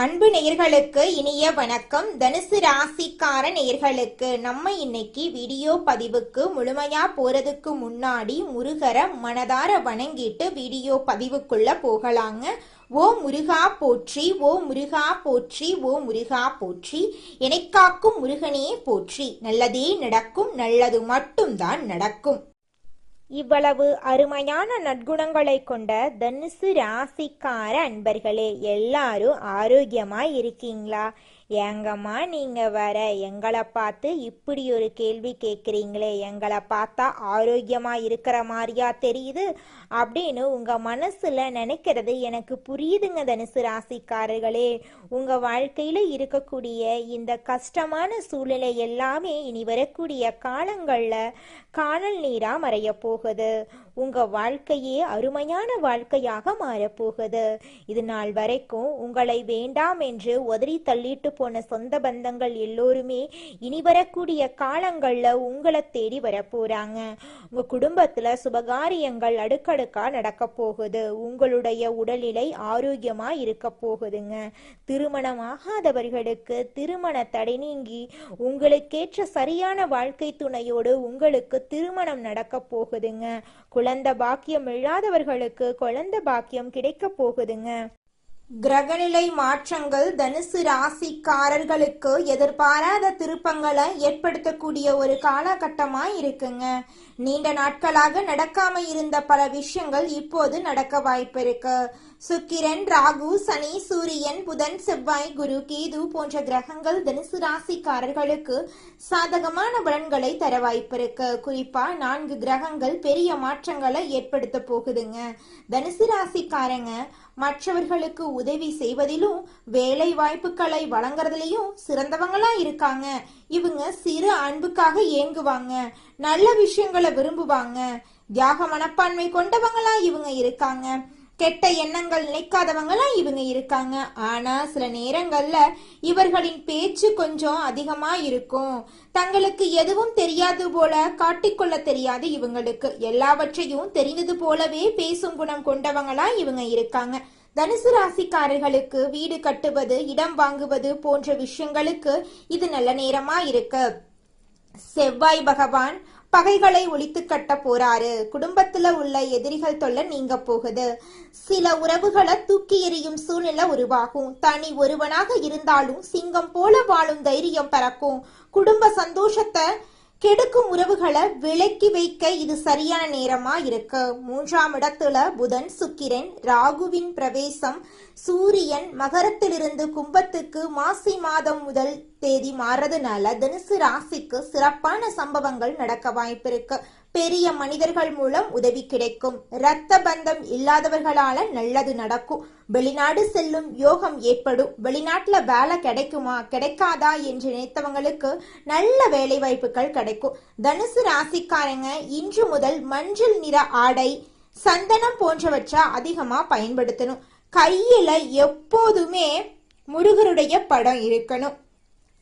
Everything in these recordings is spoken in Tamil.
அன்பு நேயர்களுக்கு இனிய வணக்கம். தனுசு ராசிக்கார நேயர்களுக்கு நம்ம இன்னைக்கு வீடியோ பதிவுக்கு முழுமையா போறதுக்கு முன்னாடி முருகரை மனதார வணங்கிட்டு வீடியோ பதிவுக்குள்ள போகலாங்க. ஓ முருகா போற்றி, ஓ முருகா போற்றி, ஓ முருகா போற்றி, எனக்காக்கும் முருகனே போற்றி. நல்லதே நடக்கும், நல்லது மட்டும்தான் நடக்கும். இவ்வளவு அருமையான நற்குணங்களை கொண்ட தனுசு ராசிக்கார அன்பர்களே, எல்லாரும் ஆரோக்கியமா இருக்கீங்களா? ஏங்கம்மா நீங்க வர எங்களை பார்த்து இப்படி ஒரு கேள்வி கேட்குறீங்களே, எங்களை பார்த்தா ஆரோக்கியமா இருக்கிற மாதிரியா தெரியுது அப்படின்னு உங்க மனசுல நினைக்கிறது எனக்கு புரியுதுங்க. தனுசு ராசிக்காரர்களே, உங்க வாழ்க்கையில இருக்கக்கூடிய இந்த கஷ்டமான சூழ்நிலை எல்லாமே இனி வரக்கூடிய காலங்கள்ல காணல் நீரா மறைய போகுது. உங்க வாழ்க்கையே அருமையான வாழ்க்கையாக மாறப்போகுது. இது நாள் வரைக்கும் உங்களை வேண்டாம் என்று உதறி தள்ளிட்டு போன சொந்த பந்தங்கள் எல்லோருமே இனி வரக்கூடிய காலங்கள்ல உங்களை தேடி வரப்போறாங்க. உங்க குடும்பத்துல சுபகாரியங்கள் அடுக்கடுக்கா நடக்க போகுது. உங்களுடைய உடல்நிலை ஆரோக்கியமா இருக்க போகுதுங்க. திருமணமாகாதவர்களுக்கு திருமண தடை நீங்கி உங்களுக்கேற்ற சரியான வாழ்க்கை துணையோடு உங்களுக்கு திருமணம் நடக்க போகுதுங்க. குழந்தை பாக்கியம் இல்லாதவர்களுக்கு குழந்தை பாக்கியம் கிடைக்க போகுதுங்க. கிரகநிலை மாற்றங்கள் தனுசு ராசிக்காரர்களுக்கு எதிர்பாராத திருப்பங்களை ஏற்படுத்தக்கூடிய ஒரு காலகட்டமா இருக்குங்க. நீண்ட நாட்களாக நடக்காம இருந்த பல விஷயங்கள் இப்போது நடக்க வாய்ப்பு இருக்கு. சுக்கிரன், ராகு, சனி, சூரியன், புதன், செவ்வாய், குரு, கேது போன்ற கிரகங்கள் தனுசு ராசிக்காரர்களுக்கு சாதகமான பலன்களை தர வாய்ப்பு இருக்கு. குறிப்பா 4 கிரகங்கள் பெரிய மாற்றங்களை ஏற்படுத்த போகுதுங்க. தனுசு ராசிக்காரங்க மற்றவர்களுக்கு உதவி செய்வதிலும் வேலை வாய்ப்புகளை வழங்குறதுலயும் சிறந்தவங்களா இருக்காங்க. இவங்க சிறு அன்புக்காக ஏங்குவாங்க, நல்ல விஷயங்களை விரும்புவாங்க, தியாக மனப்பான்மை கொண்டவங்களா இவங்க இருக்காங்க. கெட்ட எண்ணங்கள் நினைக்காதவங்களா இவங்க இருக்காங்க. ஆனா சில நேரங்கள்ல இவர்களின் பேச்சு கொஞ்சம் அதிகமா இருக்கும். தங்களுக்கு எதுவும் தெரியாது போல காட்டிக்கொள்ள தெரியாது. இவங்களுக்கு எல்லாவற்றையும் தெரிந்தது போலவே பேசும் குணம் கொண்டவங்களா இவங்க இருக்காங்க. தனுசு ராசிக்காரர்களுக்கு வீடு கட்டுவது, இடம் வாங்குவது போன்ற விஷயங்களுக்கு இது நல்ல நேரமா இருக்கு. செவ்வாய் பகவான் பகைகளை ஒழித்து கட்ட போறாரு. குடும்பத்துல உள்ள எதிரிகள் தொல்லை நீங்க போகுது. சில உறவுகளை தூக்கி எறியும் சூழ்நிலை உருவாகும். தனி ஒருவனாக இருந்தாலும் சிங்கம் போல வாழும் தைரியம் பிறக்கும். குடும்ப சந்தோஷத்தை கெடுக்கும் உறவுகளை விலக்கி வைக்க இது சரியான நேரமா இருக்கு. 3ஆம் இடத்துல புதன், சுக்கிரன், ராகுவின் பிரவேசம், சூரியன் மகரத்திலிருந்து கும்பத்துக்கு மாசி மாதம் முதல் தேதி மாறதுனால தனுசு ராசிக்கு சிறப்பான சம்பவங்கள் நடக்க வாய்ப்பு இருக்கு. பெரிய மனிதர்கள் மூலம் உதவி கிடைக்கும். இரத்த பந்தம் இல்லாதவர்களால நல்லது நடக்கும். வெளிநாடு செல்லும் யோகம் ஏற்படும். வெளிநாட்டுல வேலை கிடைக்குமா கிடைக்காதா என்று நினைத்தவங்களுக்கு நல்ல வேலை வாய்ப்புகள் கிடைக்கும். தனுசு ராசிக்காரங்க இன்று முதல் மஞ்சள் நிற ஆடை, சந்தனம் போன்றவற்றை அதிகமா பயன்படுத்தணும். கையில எப்போதுமே முருகருடைய படம் இருக்கணும்.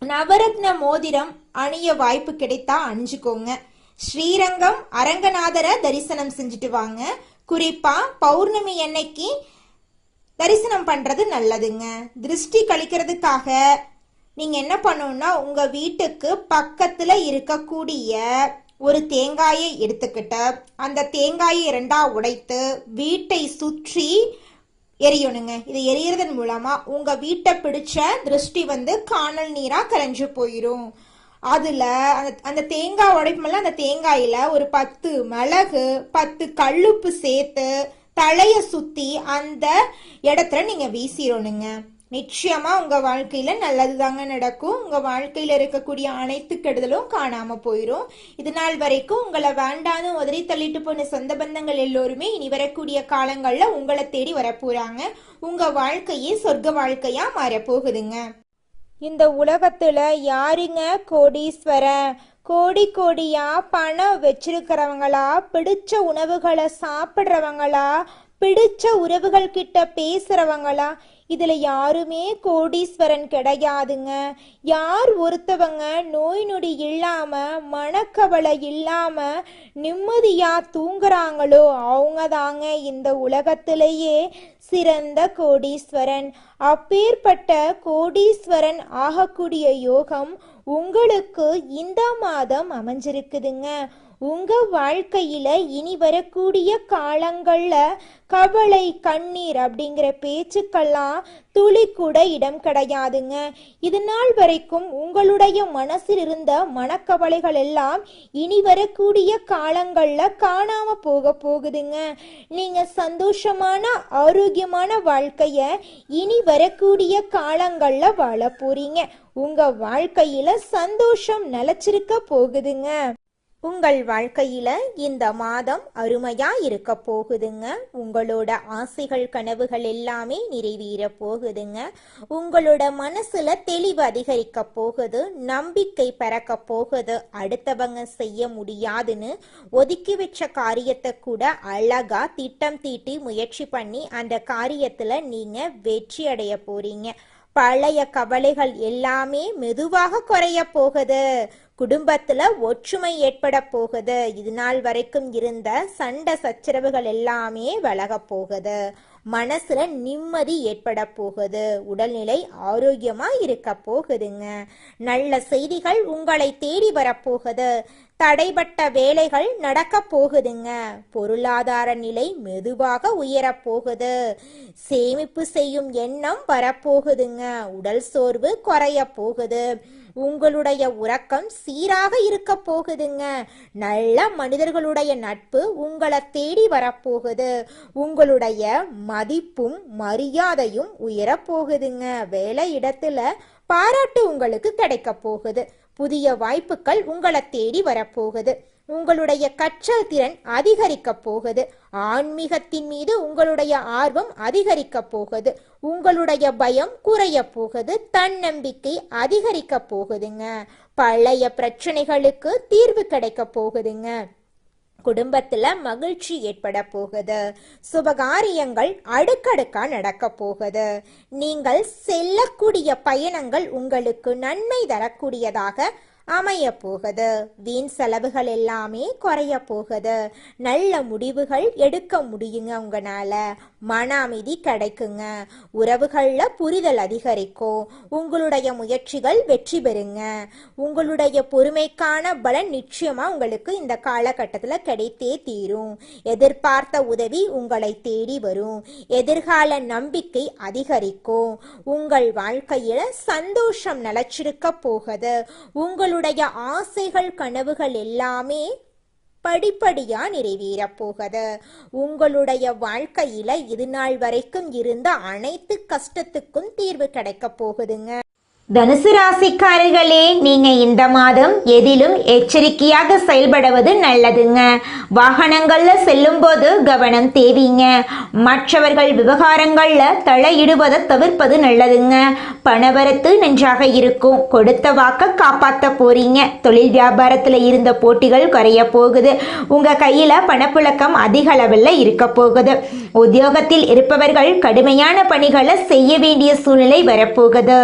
நவரத்ன மோதிரம் அணிய வாய்ப்பு கிடைத்தா அணிஞ்சுக்கோங்க. ஸ்ரீரங்கம் அரங்கநாதரை தரிசனம் செஞ்சுட்டு வாங்க. குறிப்பா பௌர்ணமி அன்னைக்கு தரிசனம் பண்றது நல்லதுங்க. திருஷ்டி கழிக்கிறதுக்காக நீங்க என்ன பண்ணணும்னா, உங்க வீட்டுக்கு பக்கத்துல இருக்கக்கூடிய ஒரு தேங்காயை எடுத்துக்கிட்டு அந்த தேங்காயை 2ஆ உடைத்து வீட்டை சுற்றி எரியணுங்க. இது எரியறதன் மூலமா உங்க வீட்டை பிடிச்ச திருஷ்டி காணல் நீரா கரைஞ்சு போயிரும். அதுல அந்த தேங்காய் உடைப்புல அந்த தேங்காயில ஒரு 10 மிளகு, 10 கல்லுப்பு சேர்த்து தலைய சுத்தி அந்த இடத்துல நீங்க வீசிடணுங்க. நிச்சயமா உங்க வாழ்க்கையில நல்லதுதாங்க நடக்கும். உங்க வாழ்க்கையில இருக்கக்கூடிய அனைத்து கெடுதலும் காணாம போயிரும். இது நாள் வரைக்கும் உங்களை வேண்டான்னு உதறி தள்ளிட்டு போன சொந்த பந்தங்கள் எல்லோருமே இனி வரக்கூடிய காலங்கள்ல உங்களை தேடி வரப்போறாங்க. உங்க வாழ்க்கையே சொர்க்க வாழ்க்கையா மாறப்போகுதுங்க. இந்த உலகத்துல யாருங்க கோடீஸ்வரன்? கோடி கோடியா பணம் வச்சிருக்கிறவங்களா, பிடிச்ச உணவுகளை சாப்பிட்றவங்களா, பிடிச்ச உறவுகள் கிட்ட பேசுறவங்களா? இதுல யாருமே கோடீஸ்வரன் கிடையாதுங்க. யார் ஒருத்தவங்க நோய் நொடி இல்லாம மனக்கவலை இல்லாம நிம்மதியா தூங்குறாங்களோ அவங்க தாங்க இந்த உலகத்திலேயே சிறந்த கோடீஸ்வரன். அப்பேற்பட்ட கோடீஸ்வரன் ஆகக்கூடிய யோகம் உங்களுக்கு இந்த மாதம் அமைஞ்சிருக்குதுங்க. உங்க வாழ்க்கையில இனி வரக்கூடிய காலங்கள்ல கவலை கண்ணீர் அப்படிங்கிற பேச்சுக்கெல்லாம் துளி கூட இடம் கிடையாதுங்க. இது நாள் வரைக்கும் உங்களுடைய மனசில் இருந்த மனக்கவலைகள் எல்லாம் இனி வரக்கூடிய காலங்கள்ல காணாம போகுதுங்க. நீங்க சந்தோஷமான ஆரோக்கியமான வாழ்க்கைய இனி வரக்கூடிய காலங்கள்ல வாழ போறீங்க. உங்க வாழ்க்கையில சந்தோஷம் நிலைச்சிருக்க போகுதுங்க. உங்கள் வாழ்க்கையில இந்த மாதம் அருமையா இருக்க போகுதுங்க. உங்களோட ஆசைகள் கனவுகள் எல்லாமே நிறைவேற போகுதுங்க. உங்களோட மனசுல தெளிவு அதிகரிக்க போகுது, நம்பிக்கை பிறக்க போகுது. அடுத்தவங்க செய்ய முடியாதுன்னு ஒதுக்கி வச்ச காரியத்தை கூட அழகா திட்டம் தீட்டி முயற்சி பண்ணி அந்த காரியத்துல நீங்க வெற்றி அடைய போறீங்க. பழைய கவலைகள் எல்லாமே மெதுவாக குறைய போகுது. குடும்பத்துல ஒற்றுமை ஏற்பட போகுது. இது நாள் வரைக்கும் இருந்த சண்டை சச்சரவுகள் எல்லாமே விலக போகுது. மனசுல நிம்மதி ஏற்பட போகுது. உடல்நிலை ஆரோக்கியமா இருக்க போகுதுங்க. நல்ல செய்திகள் உங்களை தேடி வரப்போகுது. தடைபட்ட வேலைகள் நடக்க போகுதுங்க. பொருளாதார நிலை மெதுவாக உயரப் போகுது. சேமிப்பு செய்யும் எண்ணம் வரப்போகுதுங்க. உடல் சோர்வு குறைய போகுது. உங்களுடைய உறக்கம் சீராக இருக்க போகுதுங்க. நல்ல மனிதர்களுடைய நட்பு உங்களை தேடி வரப்போகுது. உங்களுடைய மதிப்பும் மரியாதையும் உயரப்போகுதுங்க. வேலை இடத்துல பாராட்டு உங்களுக்கு கிடைக்க போகுது. புதிய வாய்ப்புகள் உங்களை தேடி வரப்போகுது. உங்களுடைய கற்றல் திறன் அதிகரிக்க போகுது. ஆன்மீகத்தின் மீது உங்களுடைய ஆர்வம் அதிகரிக்க போகுது. உங்களுடைய பயம் குறைய போகுது. தன்னம்பிக்கை அதிகரிக்க போகுதுங்க. பழைய பிரச்சனைகளுக்கு தீர்வு கிடைக்க போகுதுங்க. குடும்பத்துல மகிழ்ச்சி ஏற்பட போகுது. சுபகாரியங்கள் அடுக்கடுக்கா நடக்க போகுது. நீங்கள் செல்லக்கூடிய பயணங்கள் உங்களுக்கு நன்மை தரக்கூடியதாக அமைய போகுது. வீண் செலவுகள் எல்லாமே குறைய போகுது. நல்ல முடிவுகள் எடுக்க முடியுங்க. உங்களால மன அமைதி கிடைக்குங்க. உறவுகள்ல புரிதல் அதிகரிக்கும். உங்களுடைய முயற்சிகள் வெற்றி பெறுங்க. உங்களுடைய பொறுமைக்கான பலன் நிச்சயமா உங்களுக்கு இந்த காலகட்டத்துல கிடைத்தே தீரும். எதிர்பார்த்த உதவி உங்களை தேடி வரும். எதிர்கால நம்பிக்கை அதிகரிக்கும். உங்கள் வாழ்க்கையில சந்தோஷம் நிலைச்சிருக்க போகுது. உங்களுடைய ஆசைகள் கனவுகள் எல்லாமே படிப்படியா நிறைவேற போகுது. உங்களுடைய வாழ்க்கையில இது நாள் வரைக்கும் இருந்த அனைத்து கஷ்டத்துக்கும் தீர்வு கிடைக்க போகுதுங்க. தனுசு ராசிக்காரர்களே, நீங்க இந்த மாதம் எதிலும் எச்சரிக்கையாக செயல்படுவது நல்லதுங்க. வாகனங்கள்ல செல்லும் போது கவனம் தேவைங்க. மற்றவர்கள் விவகாரங்கள்ல தலையிடுவதை தவிர்ப்பது நல்லதுங்க. பணவரத்து நன்றாக இருக்கும். கொடுத்த வாக்க காப்பாற்ற போறீங்க. தொழில் வியாபாரத்துல இருந்த போட்டிகள் குறைய போகுது. உங்க கையில பணப்புழக்கம் அதிக அளவில் இருக்க போகுது. உத்தியோகத்தில் இருப்பவர்கள் கடுமையான பணிகளை செய்ய வேண்டிய சூழ்நிலை வரப்போகுது.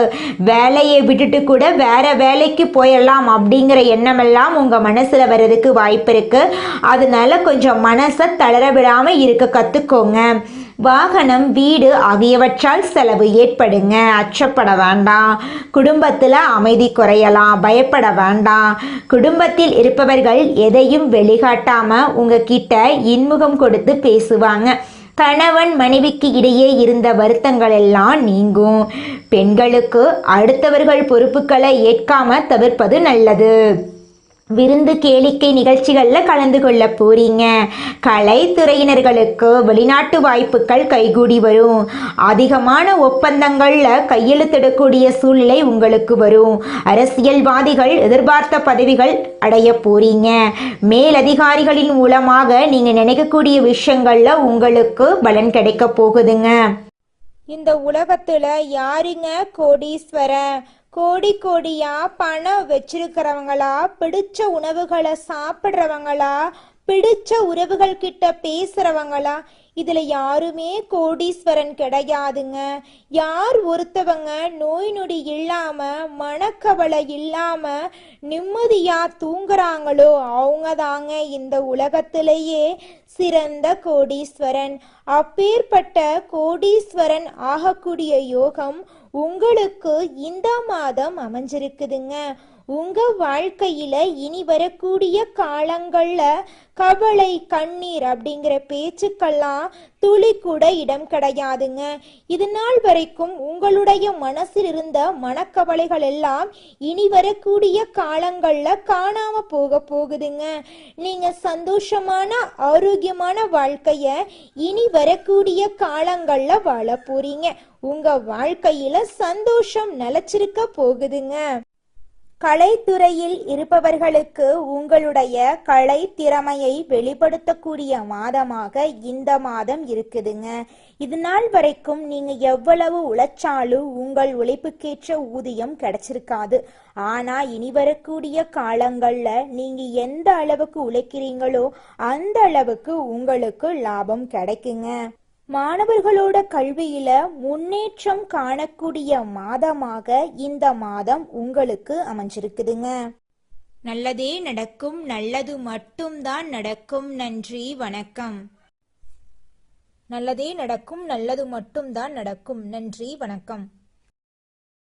வேலையை விட்டுட்டு கூட வேற வேலைக்கு போயிடலாம் அப்படிங்கிற எண்ணமெல்லாம் உங்க மனசுல வர்றதுக்கு வாய்ப்பு இருக்கு. அதனால கொஞ்சம் மனசை தளர விடாம இருக்க கத்துக்கோங்க. வாகனம், வீடு ஆகியவற்றால் செலவு ஏற்படுங்க. அச்சப்பட வேண்டாம். குடும்பத்தில் அமைதி குறையலாம். பயப்பட வேண்டாம். குடும்பத்தில் இருப்பவர்கள் எதையும் வெளிக்காட்டாம உங்ககிட்ட இன்முகம் கொடுத்து பேசுவாங்க. கணவன் மனைவிக்கு இடையே இருந்த வருத்தங்கள் எல்லாம் நீங்கும். பெண்களுக்கு அடுத்தவர்கள் பொறுப்புகளை ஏற்காம தவிர்ப்பது நல்லது. விருந்து கேளிக்கை நிகழ்ச்சிகளில் கலந்து கொள்ள போறீங்க. கலைத்துறையினர்களுக்கு வெளிநாட்டு வாய்ப்புகள் கைகூடி வரும். அதிகமான ஒப்பந்தங்களில் கையெழுத்திடக்கூடிய சூழ்நிலை உங்களுக்கு வரும். அரசியல்வாதிகள் எதிர்பார்த்த பதவிகள் அடைய போறீங்க. மேலதிகாரிகளின் மூலமாக நீங்க நினைக்கக்கூடிய விஷயங்கள்ல உங்களுக்கு பலன் கிடைக்க போகுதுங்க. இந்த உலகத்துல யாருங்க கோடீஸ்வரன்? கோடியா பணம் வச்சிருக்கிறவங்களா? பிடிச்ச உணவுகளை சாப்பிட்றவங்களா? பிடிச்ச உறவுகள் கிட்ட பேசுறவங்களா? இதுல யாருமே கோடீஸ்வரன் கிடையாதுங்க. யார் ஒருத்தவங்க நோய் நொடி இல்லாம மனக்கவலை இல்லாம நிம்மதியா தூங்குறாங்களோ அவங்க தாங்க இந்த உலகத்திலேயே சிறந்த கோடீஸ்வரன். அப்பேற்பட்ட கோடீஸ்வரன் ஆகக்கூடிய யோகம் உங்களுக்கு இந்த மாதம் அமைஞ்சிருக்குதுங்க. உங்க வாழ்க்கையில இனி வரக்கூடிய காலங்கள்ல கவலை கண்ணீர் அப்படிங்கிற பேச்சுக்கெல்லாம் துளி கூட இடம் கிடையாதுங்க. இது நாள் வரைக்கும் உங்களுடைய மனசில் இருந்த மனக்கவலைகள் எல்லாம் இனி வரக்கூடிய காலங்கள்ல காணாம போகுதுங்க. நீங்க சந்தோஷமான ஆரோக்கியமான வாழ்க்கைய இனி வரக்கூடிய காலங்கள்ல வாழ போறீங்க. உங்க வாழ்க்கையில சந்தோஷம் நிலைச்சிருக்க போகுதுங்க. கலைத்துறையில் இருப்பவர்களுக்கு உங்களுடைய கலை திறமையை வெளிப்படுத்தக்கூடிய மாதமாக இந்த மாதம் இருக்குதுங்க. இது நாள் வரைக்கும் நீங்க எவ்வளவு உழைச்சாலும் உங்கள் உழைப்புக்கேற்ற ஊதியம் கிடைச்சிருக்காது. ஆனா இனி வரக்கூடிய காலங்கள்ல நீங்க எந்த அளவுக்கு உழைக்கிறீங்களோ அந்த அளவுக்கு உங்களுக்கு லாபம் கிடைக்குங்க. மாணவர்களோட கல்வியில முன்னேற்றம் காணக்கூடிய மாதமாக இந்த மாதம் உங்களுக்கு அமைஞ்சிருக்குதுங்க. நல்லதே நடக்கும், நல்லது மட்டும்தான் நடக்கும். நன்றி, வணக்கம். நல்லதே நடக்கும், நல்லது மட்டும்தான் நடக்கும். நன்றி, வணக்கம்.